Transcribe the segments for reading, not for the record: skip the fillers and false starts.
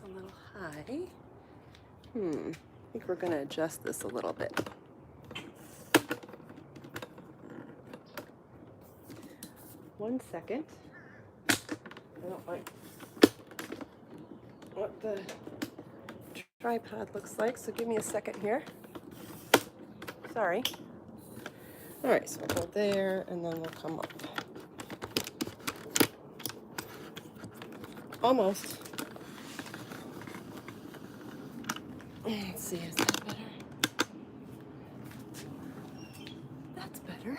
a little high. I think we're going to adjust this a little bit. One second. I don't like what the tripod looks like, so give me a second here. Sorry. All right, so we'll go there and then we'll come up. Almost. Let's see, is that better? That's better.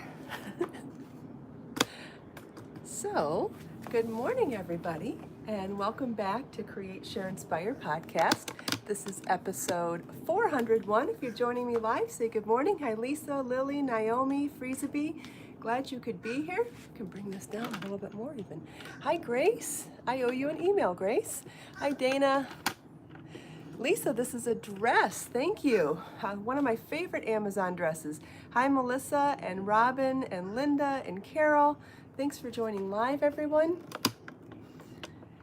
So, good morning, everybody, and welcome back to Create, Share, Inspire podcast. This is episode 401. If you're joining me live, say good morning. Hi, Lisa, Lily, Naomi, Freezaby. Glad you could be here. I can bring this down a little bit more even. Hi, Grace. I owe you an email, Grace. Hi, Dana. Lisa, this is a dress. Thank you. One of my favorite Amazon dresses. Hi, Melissa and Robin and Linda and Carol. Thanks for joining live, everyone.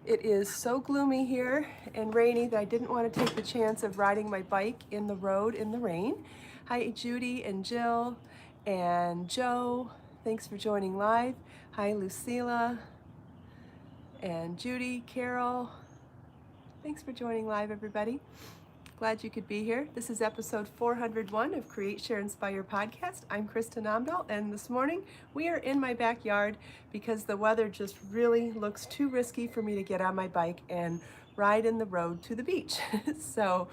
It is so gloomy here and rainy that I didn't want to take the chance of riding my bike in the road in the rain. Hi, Judy and Jill and Joe. Thanks for joining live. Hi, Lucilla and Judy, Carol. Thanks for joining live, everybody. Glad you could be here. This is episode 401 of Create, Share, Inspire podcast. I'm Kristin Omdahl, and this morning we are in my backyard because the weather just really looks too risky for me to get on my bike and ride in the road to the beach. So,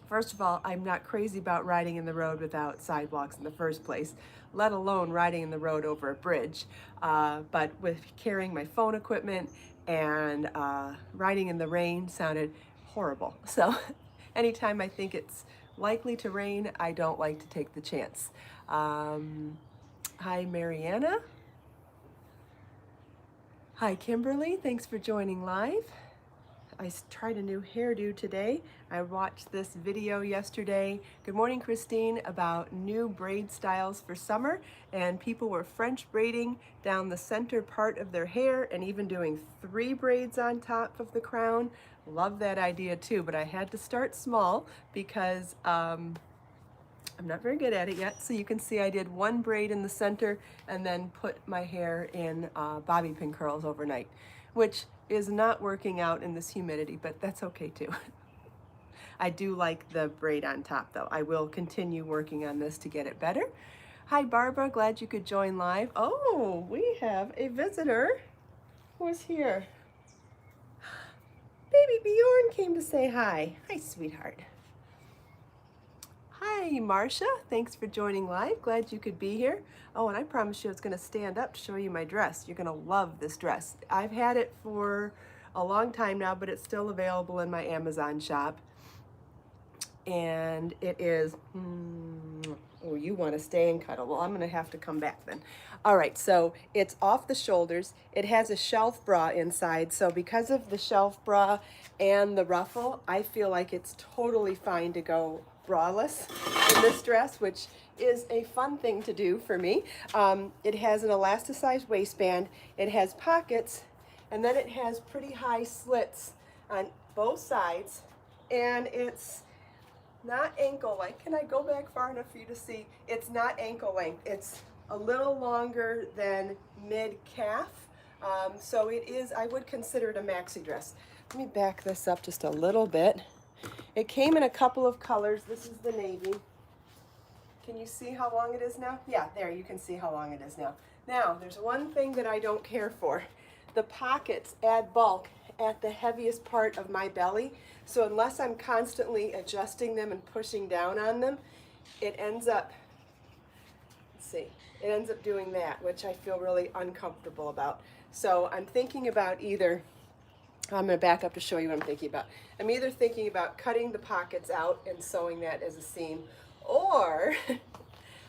first of all, I'm not crazy about riding in the road without sidewalks in the first place, let alone riding in the road over a bridge. But with carrying my phone equipment and riding in the rain sounded horrible. So anytime I think it's likely to rain, I don't like to take the chance. Hi, Mariana. Hi, Kimberly. Thanks for joining live. I tried a new hairdo today. I watched this video yesterday. Good morning, Christine, about new braid styles for summer, and people were French braiding down the center part of their hair and even doing 3 braids on top of the crown. Love that idea too, but I had to start small because I'm not very good at it yet. So you can see I did 1 braid in the center and then put my hair in bobby pin curls overnight, which is not working out in this humidity, but that's okay too. I do like the braid on top though. I will continue working on this to get it better. Hi, Barbara, glad you could join live. Oh, we have a visitor. Who's here? Baby Bjorn came to say hi. Hi, sweetheart. Hi, Marcia. Thanks for joining live. Glad you could be here. Oh, and I promised you I was going to stand up to show you my dress. You're going to love this dress. I've had it for a long time now, but it's still available in my Amazon shop. And it is, oh, you want to stay and cuddle. Well, I'm going to have to come back then. All right, so it's off the shoulders. It has a shelf bra inside. So because of the shelf bra and the ruffle, I feel like it's totally fine to go braless in this dress, which is a fun thing to do for me. It has an elasticized waistband, it has pockets, and then it has pretty high slits on both sides, and it's not ankle length. Can I go back far enough for you to see? It's not ankle length. It's a little longer than mid-calf. So it is, I would consider it a maxi dress. Let me back this up just a little bit. It came in a couple of colors. This is the navy. Can you see how long it is now? Yeah, there, you can see how long it is now. Now, there's one thing that I don't care for. The pockets add bulk at the heaviest part of my belly. So unless I'm constantly adjusting them and pushing down on them, it ends up, let's see, it ends up doing that, which I feel really uncomfortable about. So I'm thinking about either, I'm going to back up to show you what I'm thinking about. I'm either thinking about cutting the pockets out and sewing that as a seam, or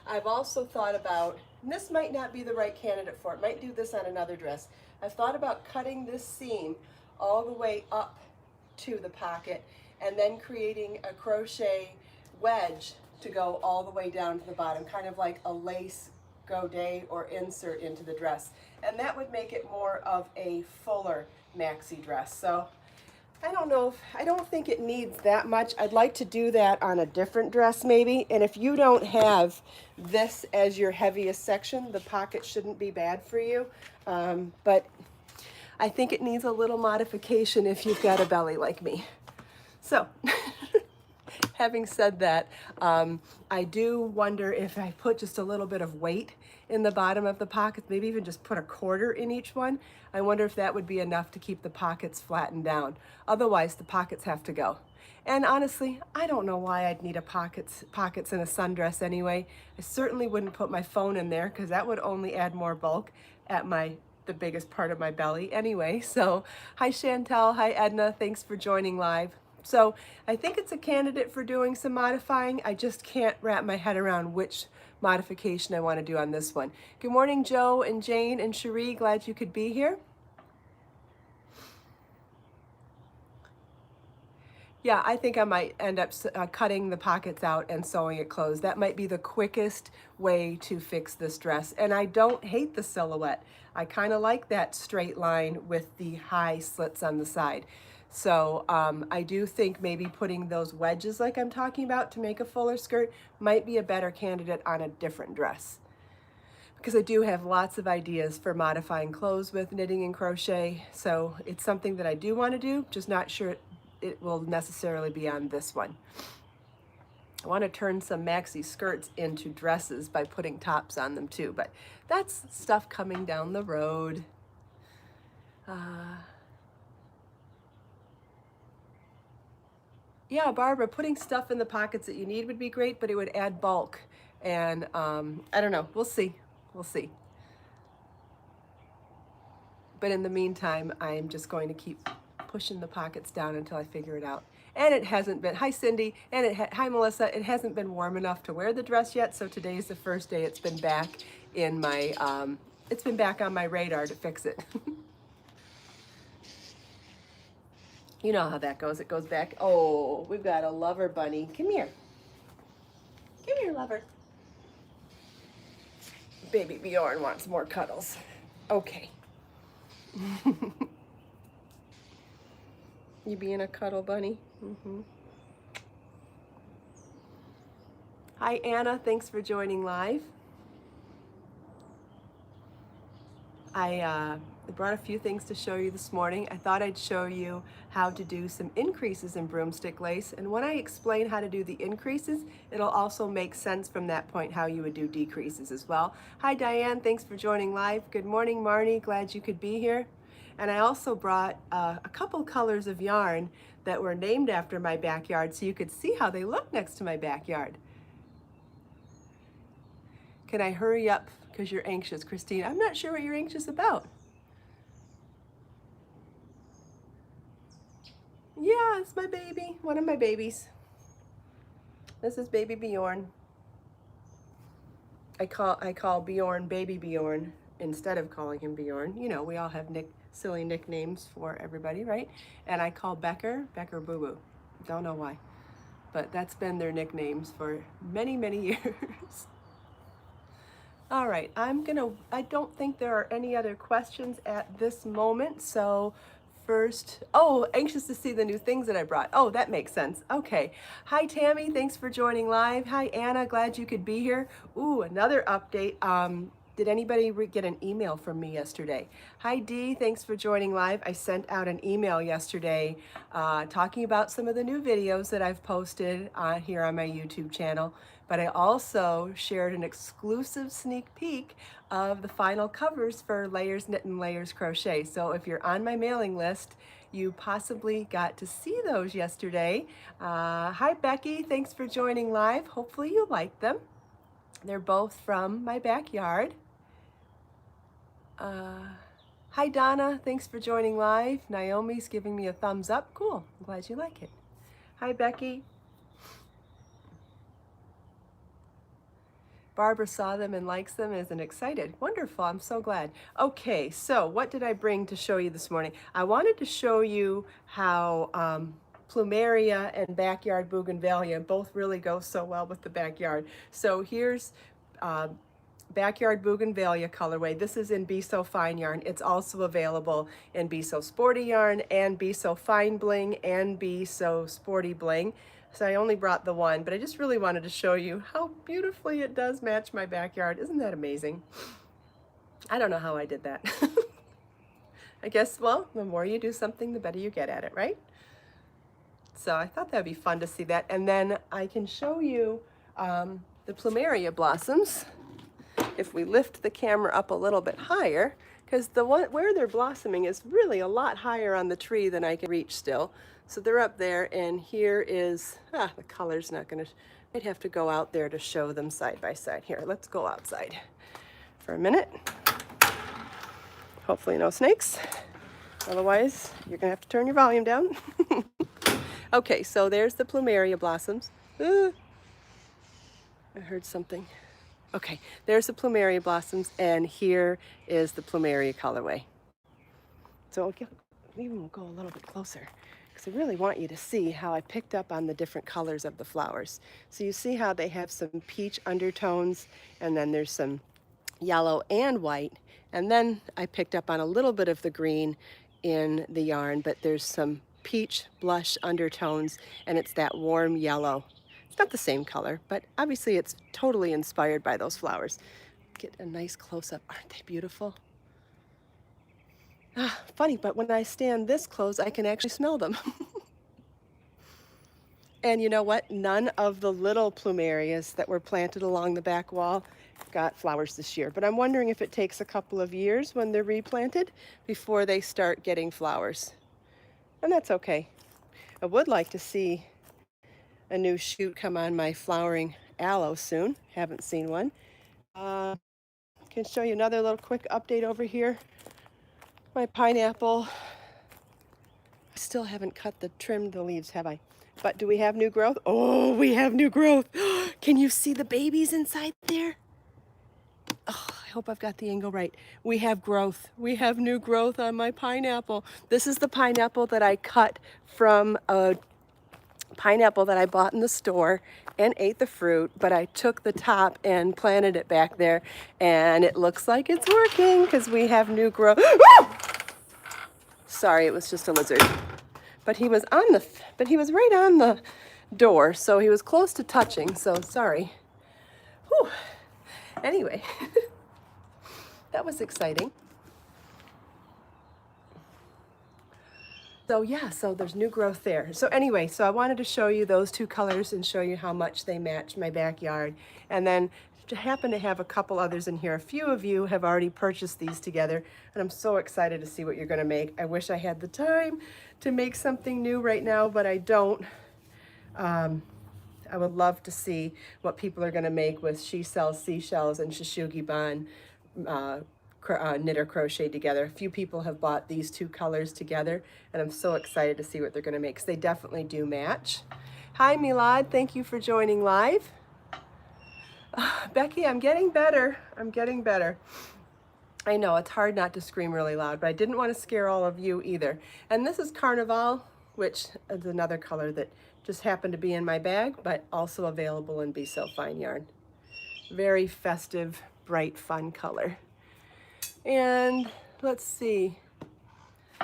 I've also thought about, and this might not be the right candidate for it, might do this on another dress. I've thought about cutting this seam all the way up to the pocket and then creating a crochet wedge to go all the way down to the bottom, kind of like a lace godet or insert into the dress. And that would make it more of a fuller maxi dress. So I don't know if, I don't think it needs that much. I'd like to do that on a different dress maybe. And if you don't have this as your heaviest section, the pocket shouldn't be bad for you. But I think it needs a little modification if you've got a belly like me. So, having said that, I do wonder if I put just a little bit of weight in the bottom of the pockets, maybe even just put a quarter in each one. I wonder if that would be enough to keep the pockets flattened down. Otherwise, the pockets have to go. And honestly, I don't know why I'd need a pockets in a sundress anyway. I certainly wouldn't put my phone in there because that would only add more bulk at the biggest part of my belly anyway. So, hi Chantel, hi Edna, thanks for joining live. So I think it's a candidate for doing some modifying. I just can't wrap my head around which modification I want to do on this one. Good morning, Joe and Jane and Cherie. Glad you could be here. Yeah, I think I might end up cutting the pockets out and sewing it closed. That might be the quickest way to fix this dress. And I don't hate the silhouette. I kind of like that straight line with the high slits on the side. So I do think maybe putting those wedges like I'm talking about to make a fuller skirt might be a better candidate on a different dress. Because I do have lots of ideas for modifying clothes with knitting and crochet. So it's something that I do want to do, just not sure it will necessarily be on this one. I want to turn some maxi skirts into dresses by putting tops on them too, but that's stuff coming down the road. Yeah, Barbara, putting stuff in the pockets that you need would be great, but it would add bulk. And I don't know, we'll see. We'll see. But in the meantime, I'm just going to keep pushing the pockets down until I figure it out. And it hasn't been, hi Cindy, and hi Melissa, it hasn't been warm enough to wear the dress yet, so today's the first day it's been back in my, it's been back on my radar to fix it. You know how that goes, it goes back. Oh, we've got a lover bunny. Come here. Come here, lover. Baby Bjorn wants more cuddles. Okay. You being a cuddle bunny? Mm-hmm. Hi, Anna. Thanks for joining live. I brought a few things to show you this morning. I thought I'd show you how to do some increases in broomstick lace. And when I explain how to do the increases, it'll also make sense from that point how you would do decreases as well. Hi, Diane. Thanks for joining live. Good morning, Marnie. Glad you could be here. And I also brought a couple colors of yarn that were named after my backyard so you could see how they look next to my backyard. Can I hurry up because you're anxious, Christine? I'm not sure what you're anxious about. Yeah, it's my baby, one of my babies. This is baby Bjorn. I call Bjorn baby Bjorn instead of calling him Bjorn. You know, we all have silly nicknames for everybody, right? And I call Becker Boo Boo. Don't know why, but that's been their nicknames for many, many years. All right, I don't think there are any other questions at this moment. So first, oh, anxious to see the new things that I brought. Oh, that makes sense. Okay. Hi, Tammy. Thanks for joining live. Hi, Anna. Glad you could be here. Ooh, another update. Did anybody get an email from me yesterday? Hi, Dee. Thanks for joining live. I sent out an email yesterday talking about some of the new videos that I've posted here on my YouTube channel. But I also shared an exclusive sneak peek of the final covers for Layers Knit and Layers Crochet. So if you're on my mailing list, you possibly got to see those yesterday. Hi, Becky. Thanks for joining live. Hopefully you like them. They're both from my backyard. Hi, Donna. Thanks for joining live. Naomi's giving me a thumbs up. Cool. I'm glad you like it. Hi, Becky. Barbara saw them and likes them and is excited. Wonderful. I'm so glad. Okay, so what did I bring to show you this morning? I wanted to show you how plumeria and backyard bougainvillea both really go so well with the backyard. So here's Backyard Bougainvillea colorway. This is in Be So Fine yarn. It's also available in Be So Sporty yarn and Be So Fine bling and Be So Sporty bling. So I only brought the one, but I just really wanted to show you how beautifully it does match my backyard. Isn't that amazing? I don't know how I did that. I guess, well, the more you do something, the better you get at it, right? So I thought that'd be fun to see that. And then I can show you the plumeria blossoms. If we lift the camera up a little bit higher, because the one where they're blossoming is really a lot higher on the tree than I can reach still. So they're up there, and here is, the color's not gonna, I'd have to go out there to show them side by side. Here, let's go outside for a minute. Hopefully no snakes. Otherwise, you're gonna have to turn your volume down. Okay, so there's the plumeria blossoms. I heard something. Okay, there's the plumeria blossoms, and here is the plumeria colorway. So I'll even go a little bit closer, because I really want you to see how I picked up on the different colors of the flowers. So you see how they have some peach undertones, and then there's some yellow and white, and then I picked up on a little bit of the green in the yarn, but there's some peach blush undertones, and it's that warm yellow. It's not the same color, but obviously it's totally inspired by those flowers. Get a nice close-up. Aren't they beautiful? Funny, but when I stand this close, I can actually smell them. And you know what? None of the little plumerias that were planted along the back wall got flowers this year. But I'm wondering if it takes a couple of years when they're replanted before they start getting flowers. And that's okay. I would like to see a new shoot come on my flowering aloe soon. Haven't seen one. Can show you another little quick update over here. My pineapple. I still haven't trimmed the leaves, have I? But do we have new growth? Oh, we have new growth. Can you see the babies inside there? Oh, I hope I've got the angle right. We have growth. We have new growth on my pineapple. This is the pineapple that I cut from a pineapple that I bought in the store and ate the fruit, but I took the top and planted it back there, and it looks like it's working because we have new growth. Sorry, it was just a lizard. But he was right on the door, so he was close to touching, so sorry. Whew. Anyway, that was exciting. So yeah, so there's new growth there. So anyway, so I wanted to show you those two colors and show you how much they match my backyard. And then to happen to have a couple others in here. A few of you have already purchased these together, and I'm so excited to see what you're gonna make. I wish I had the time to make something new right now, but I don't. I would love to see what people are gonna make with She Sells Seashells and Shishugi Ban knit or crochet together. A few people have bought these two colors together, and I'm so excited to see what they're gonna make, because they definitely do match. Hi Milad, thank you for joining live. Becky, I'm getting better. I'm getting better. I know it's hard not to scream really loud, but I didn't want to scare all of you either. And this is Carnival, which is another color that just happened to be in my bag, but also available in Be So Fine yarn. Very festive, bright, fun color. And let's see.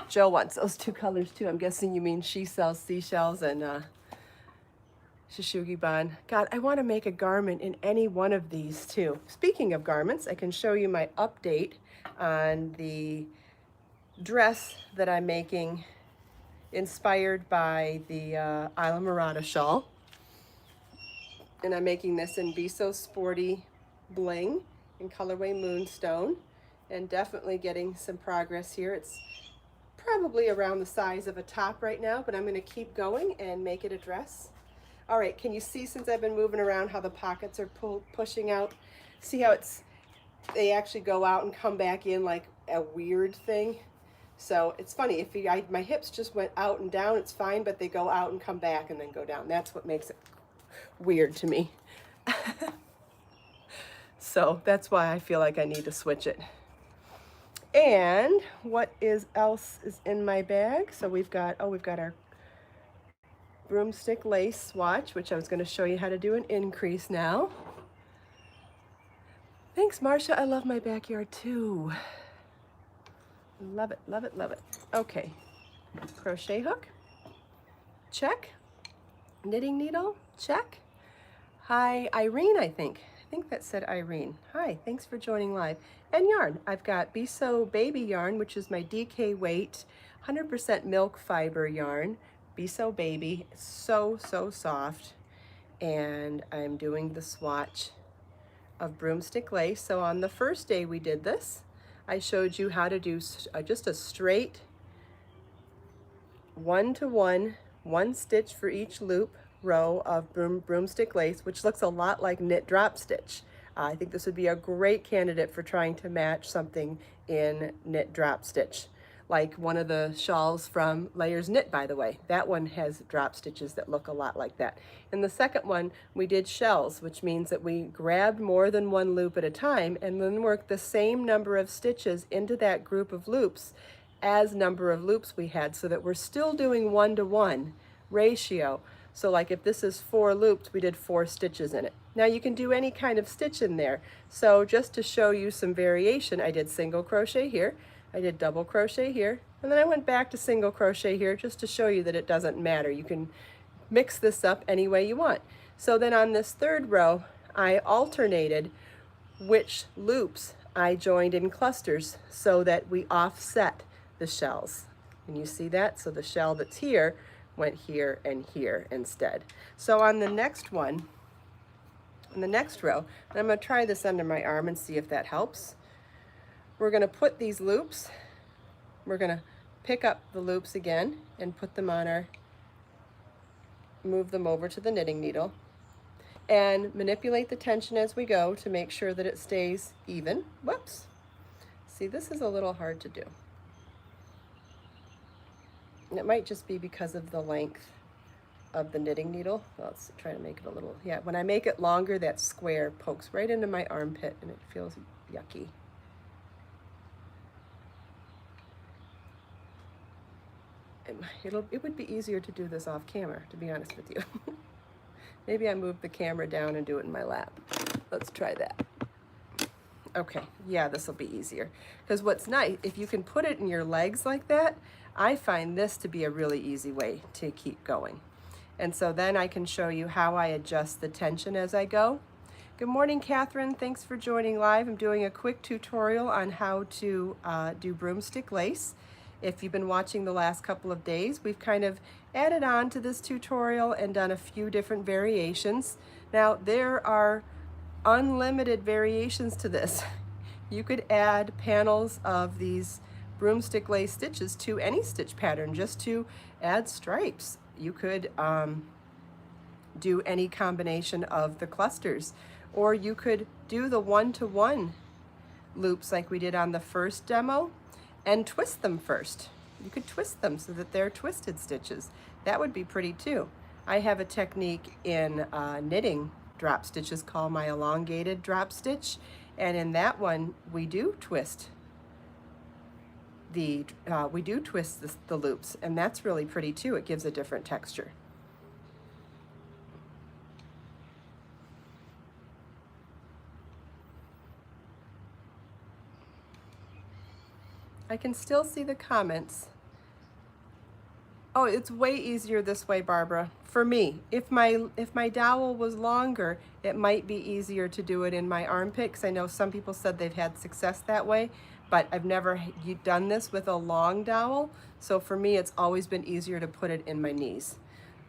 Joe wants those two colors too. I'm guessing you mean She Sells Seashells and Shishugi Ban. God, I want to make a garment in any one of these too. Speaking of garments, I can show you my update on the dress that I'm making, inspired by the Isla Morada shawl. And I'm making this in Be So Sporty bling in colorway Moonstone, and definitely getting some progress here. It's probably around the size of a top right now, but I'm going to keep going and make it a dress. All right, can you see, since I've been moving around, how the pockets are pushing out? See how they actually go out and come back in like a weird thing? So it's funny, if my hips just went out and down, it's fine, but they go out and come back and then go down. That's what makes it weird to me. So that's why I feel like I need to switch it. And what else is in my bag? So we've got our Broomstick lace swatch, which I was going to show you how to do an increase now. Thanks, Marcia. I love my backyard too. Love it, love it, love it. Okay, crochet hook, check. Knitting needle, check. Hi, Irene, I think. I think that said Irene. Hi, thanks for joining live. And yarn. I've got Be So Baby yarn, which is my DK weight, 100% milk fiber yarn. Be So Baby, so soft. And I'm doing the swatch of Broomstick lace. So on the first day we did this, I showed you how to do just a straight 1-to-1, 1 stitch for each loop row of Broomstick lace, which looks a lot like knit drop stitch. I think this would be a great candidate for trying to match something in knit drop stitch, like one of the shawls from Layers Knit, by the way. That one has drop stitches that look a lot like that. In the second one, we did shells, which means that we grabbed more than one loop at a time and then worked the same number of stitches into that group of loops as number of loops we had, so that we're still doing 1-to-1 ratio. So like if this is 4 loops, we did 4 stitches in it. Now you can do any kind of stitch in there. So just to show you some variation, I did single crochet here, I did double crochet here, and then I went back to single crochet here just to show you that it doesn't matter. You can mix this up any way you want. So then on this third row, I alternated which loops I joined in clusters so that we offset the shells. And you see that? So the shell that's here went here and here instead. So on the next one, in the next row, and I'm going to try this under my arm and see if that helps. We're going to put these loops, we're going to pick up the loops again and put them on our, move them over to the knitting needle and manipulate the tension as we go to make sure that it stays even. Whoops. See, this is a little hard to do. And it might just be because of the length of the knitting needle. Let's try to make it a little, yeah, when I make it longer, that square pokes right into my armpit and it feels yucky. It would be easier to do this off camera, to be honest with you. Maybe I move the camera down and do it in my lap. Let's try that. Okay, yeah, this will be easier. Because what's nice, if you can put it in your legs like that, I find this to be a really easy way to keep going. And so then I can show you how I adjust the tension as I go. Good morning, Catherine. Thanks for joining live. I'm doing a quick tutorial on how to do broomstick lace. If you've been watching the last couple of days, we've kind of added on to this tutorial and done a few different variations. Now, there are unlimited variations to this. You could add panels of these broomstick lace stitches to any stitch pattern just to add stripes. You could do any combination of the clusters, or you could do the 1-to-1 loops like we did on the first demo and twist them first. You could twist them so that they're twisted stitches. That would be pretty too. I have a technique in knitting drop stitches called my elongated drop stitch, and in that one we do twist the loops, and that's really pretty too. It gives a different texture. I can still see the comments. Oh, it's way easier this way, Barbara. For me, if my dowel was longer, it might be easier to do it in my armpit, because I know some people said they've had success that way, but I've never done this with a long dowel. So for me, it's always been easier to put it in my knees.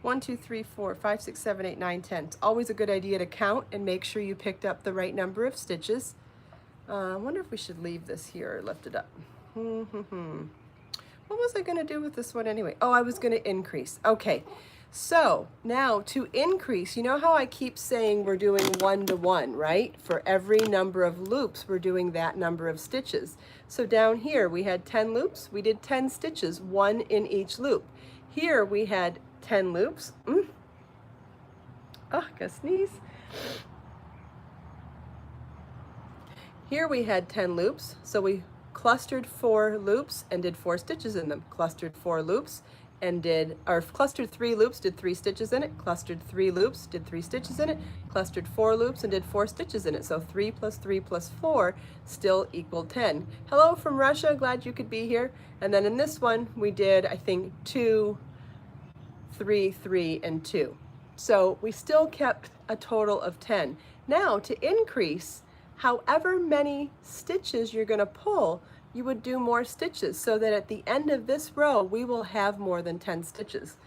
1, 2, 3, 4, 5, 6, 7, 8, 9, 10. It's always a good idea to count and make sure you picked up the right number of stitches. I wonder if we should leave this here or lift it up. What was I going to do with this one anyway? Oh, I was going to increase. Okay, so now to increase, you know how I keep saying we're doing 1-to-1, right? For every number of loops, we're doing that number of stitches. So down here, we had 10 loops. We did 10 stitches, 1 in each loop. Here, we had 10 loops. Oh, I gotta sneeze. Here we had 10 loops, so we clustered 4 loops and did 4 stitches in them. Clustered 4 loops and did, or clustered 3 loops, did 3 stitches in it, clustered 3 loops, did 3 stitches in it, clustered 4 loops and did 4 stitches in it. So 3 plus 3 plus 4 still equaled 10. Hello from Russia, glad you could be here. And then in this one, we did, I think, 2, 3, 3, and 2. So we still kept a total of 10. Now to increase, however many stitches you're going to pull, you would do more stitches so that at the end of this row, we will have more than 10 stitches.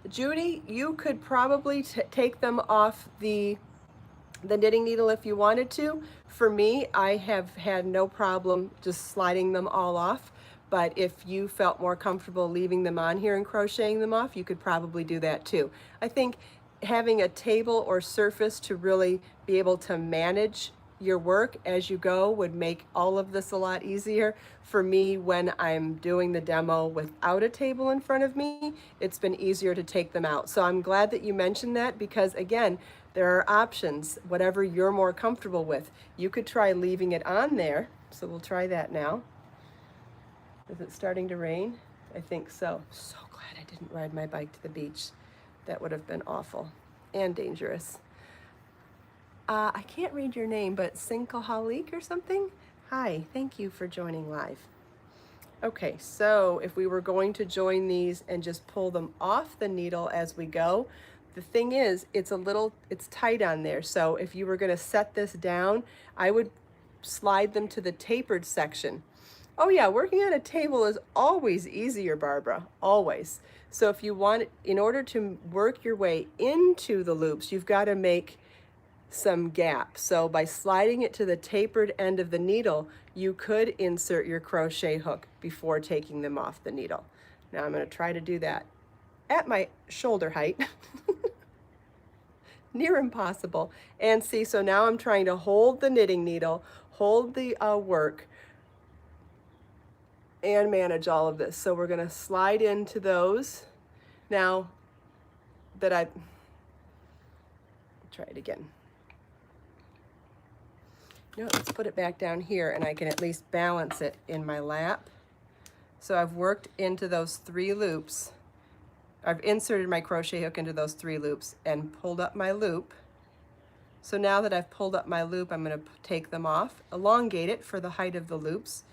Judy, you could probably take them off the knitting needle if you wanted to. For me, I have had no problem just sliding them all off. But if you felt more comfortable leaving them on here and crocheting them off, you could probably do that too. I think having a table or surface to really be able to manage your work as you go would make all of this a lot easier. For me, when I'm doing the demo without a table in front of me, it's been easier to take them out. So I'm glad that you mentioned that, because again, there are options, whatever you're more comfortable with. You could try leaving it on there. So we'll try that now. Is it starting to rain? I think so. So glad I didn't ride my bike to the beach. That would have been awful and dangerous. I can't read your name, but Sinkalhalik or something? Hi, thank you for joining live. Okay, so if we were going to join these and just pull them off the needle as we go, the thing is, it's tight on there. So if you were gonna set this down, I would slide them to the tapered section. Oh yeah, working on a table is always easier, Barbara, always. So if you want, in order to work your way into the loops, you've got to make some gap. So by sliding it to the tapered end of the needle, you could insert your crochet hook before taking them off the needle. Now I'm going to try to do that at my shoulder height. Near impossible. And see, so now I'm trying to hold the knitting needle, hold the work, and manage all of this. So we're going to slide into those. Now that try it again. No, let's put it back down here and I can at least balance it in my lap. So I've worked into those 3 loops. I've inserted my crochet hook into those 3 loops and pulled up my loop. So now that I've pulled up my loop, I'm going to take them off, elongate it for the height of the loops,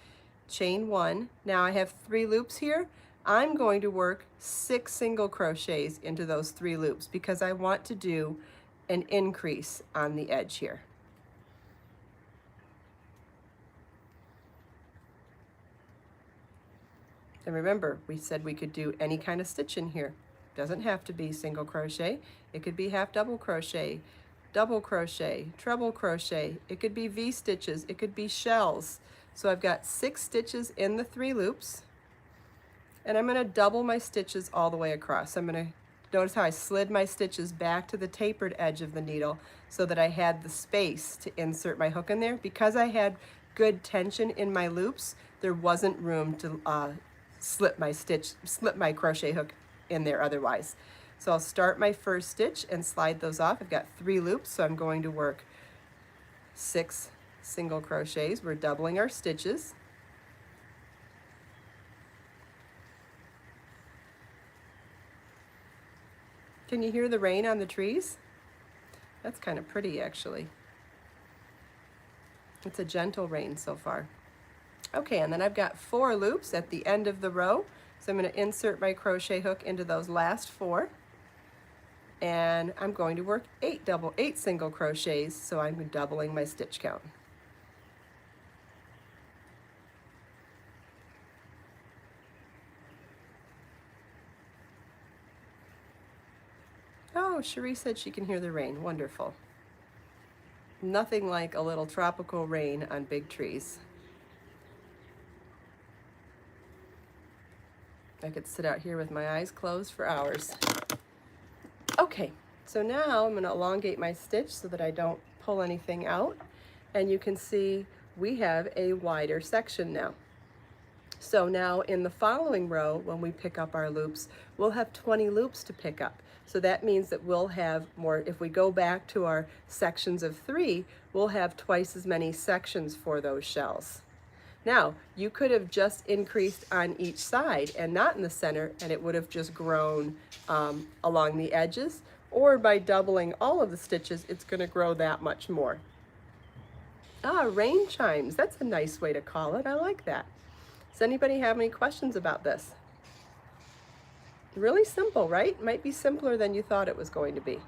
chain 1. Now I have 3 loops here. I'm going to work 6 single crochets into those 3 loops because I want to do an increase on the edge here. And remember, we said we could do any kind of stitch in here. Doesn't have to be single crochet. It could be half double crochet, treble crochet. It could be V stitches. It could be shells. So I've got 6 stitches in the 3 loops, and I'm going to double my stitches all the way across. I'm going to notice how I slid my stitches back to the tapered edge of the needle so that I had the space to insert my hook in there. Because I had good tension in my loops, there wasn't room to slip my crochet hook in there otherwise. So I'll start my first stitch and slide those off. I've got 3 loops, so I'm going to work 6 single crochets. We're doubling our stitches. Can you hear the rain on the trees? That's kind of pretty, actually. It's a gentle rain so far. Okay, and then I've got 4 loops at the end of the row. So I'm going to insert my crochet hook into those last 4. And I'm going to work 8 single crochets, so I'm doubling my stitch count. Oh, Cherie said she can hear the rain. Wonderful. Nothing like a little tropical rain on big trees. I could sit out here with my eyes closed for hours. Okay, so now I'm going to elongate my stitch so that I don't pull anything out. And you can see we have a wider section now. So now in the following row, when we pick up our loops, we'll have 20 loops to pick up. So that means that we'll have more, if we go back to our sections of 3, we'll have twice as many sections for those shells. Now, you could have just increased on each side and not in the center, and it would have just grown along the edges, or by doubling all of the stitches, it's going to grow that much more. Ah, rain chimes. That's a nice way to call it. I like that. Does anybody have any questions about this? Really simple, right? Might be simpler than you thought it was going to be.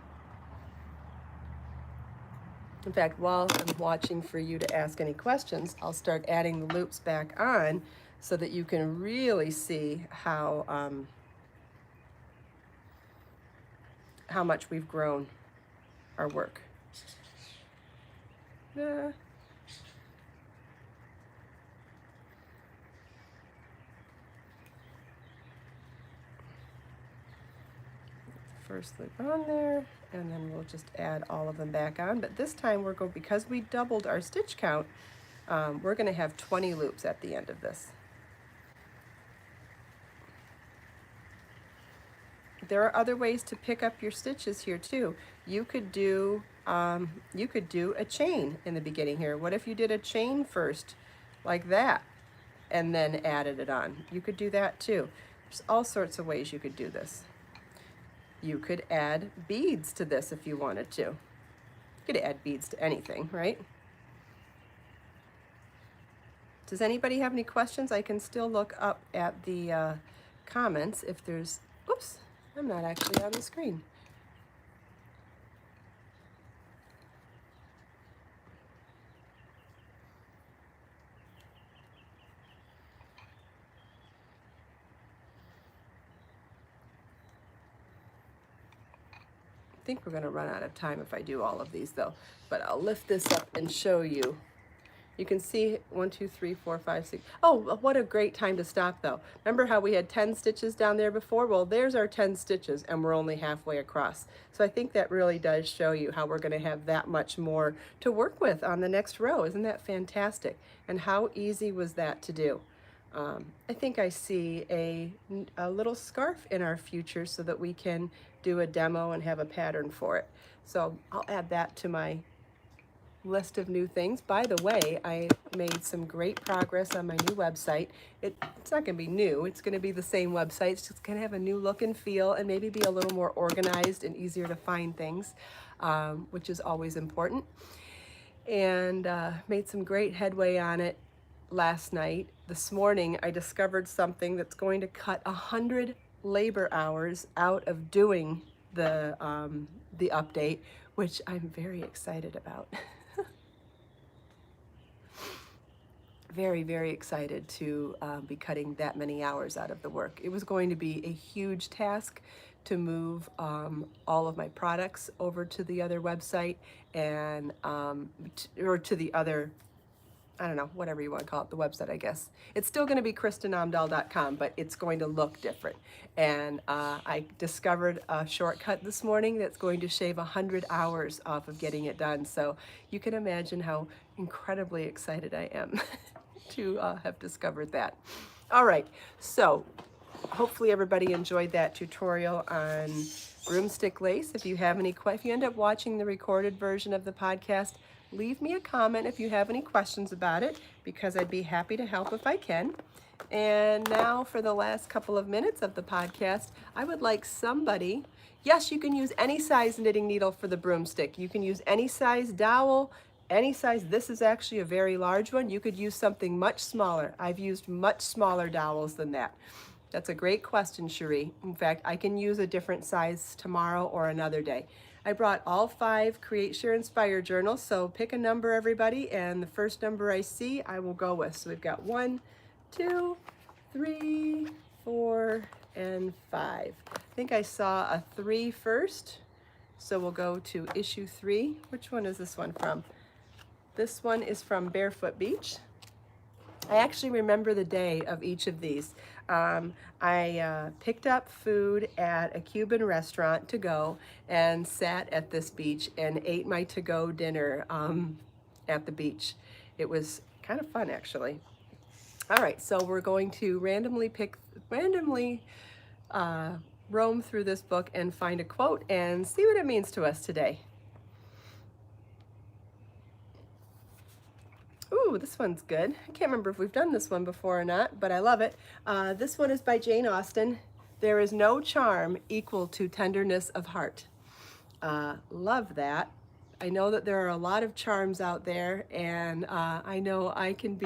In fact, while I'm watching for you to ask any questions, I'll start adding the loops back on so that you can really see how much we've grown our work. First loop on there, and then we'll just add all of them back on. But this time we're going, because we doubled our stitch count, we're going to have 20 loops at the end of this. There are other ways to pick up your stitches here too. You could do a chain in the beginning here. What if you did a chain first, like that, and then added it on? You could do that too. There's all sorts of ways you could do this. You could add beads to this if you wanted to. You could add beads to anything, right? Does anybody have any questions? I can still look up at the comments if there's, oops, I'm not actually on the screen. I think we're going to run out of time if I do all of these though, but I'll lift this up and show you. You can see 1, 2, 3, 4, 5, 6. Oh, what a great time to stop though. Remember how we had 10 stitches down there before? Well, there's our 10 stitches and we're only halfway across. So I think that really does show you how we're going to have that much more to work with on the next row. Isn't that fantastic? And how easy was that to do? I think I see a little scarf in our future so that we can do a demo and have a pattern for it. So I'll add that to my list of new things. By the way, I made some great progress on my new website. It's not going to be new. It's going to be the same website. It's just going to have a new look and feel and maybe be a little more organized and easier to find things, which is always important. And made some great headway on it last night. This morning, I discovered something that's going to cut 100 labor hours out of doing the update, which I'm very excited about. Very, very excited to be cutting that many hours out of the work. It was going to be a huge task to move all of my products over to the other website and or to the other, I don't know, whatever you want to call it, the website, I guess. It's still going to be kristinomdahl.com, but it's going to look different. And I discovered a shortcut this morning that's going to shave 100 hours off of getting it done. So you can imagine how incredibly excited I am to have discovered that. All right, so hopefully everybody enjoyed that tutorial on broomstick lace. If you have any if you end up watching the recorded version of the podcast, leave me a comment if you have any questions about it, because I'd be happy to help if I can. And now for the last couple of minutes of the podcast, I would like somebody, yes, you can use any size knitting needle for the broomstick. You can use any size dowel, any size. This is actually a very large one. You could use something much smaller. I've used much smaller dowels than that. That's a great question, Cherie. In fact, I can use a different size tomorrow or another day. I brought all 5 Create, Share, Inspire journals, so pick a number, everybody, and the first number I see, I will go with. So we've got 1, 2, 3, 4, and 5. I think I saw a 3 first, so we'll go to issue 3. Which one is this one from? This one is from Barefoot Beach. I actually remember the day of each of these. I picked up food at a Cuban restaurant to go and sat at this beach and ate my to-go dinner at the beach. It was kind of fun, actually. All right, so we're going to randomly roam through this book and find a quote and see what it means to us today. Ooh, Ooh, this one's good. I can't remember if we've done this one before or not, but I love it. This one is by Jane Austen. There is no charm equal to tenderness of heart. Love that. I know that there are a lot of charms out there, and I know I can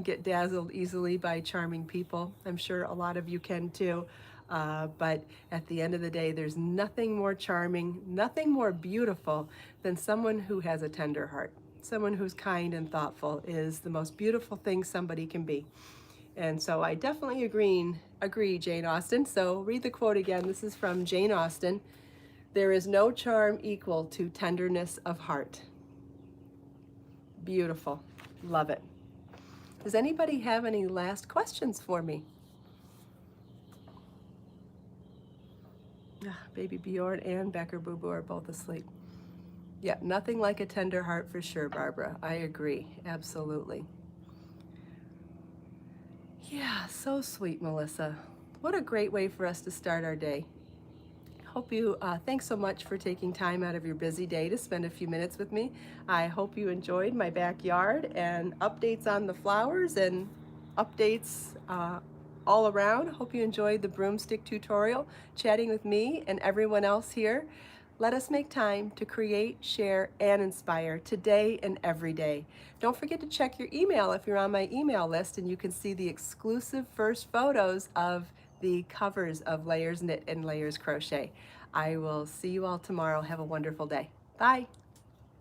get dazzled easily by charming people. I'm sure a lot of you can too. But at the end of the day, there's nothing more charming, nothing more beautiful than someone who has a tender heart. Someone who's kind and thoughtful is the most beautiful thing somebody can be. And so I definitely agree, Jane Austen. So read the quote again. This is from Jane Austen. There is no charm equal to tenderness of heart. Beautiful. Love it. Does anybody have any last questions for me? Baby Bjorn and Becker Boo Boo are both asleep. Yeah, nothing like a tender heart for sure, Barbara. I agree. Absolutely. Yeah, so sweet, Melissa. What a great way for us to start our day. Thanks so much for taking time out of your busy day to spend a few minutes with me. I hope you enjoyed my backyard and updates on the flowers and updates all around. Hope you enjoyed the broomstick tutorial, chatting with me and everyone else here. Let us make time to create, share, and inspire today and every day. Don't forget to check your email if you're on my email list, and you can see the exclusive first photos of the covers of Layers Knit and Layers Crochet. I will see you all tomorrow. Have a wonderful day. Bye.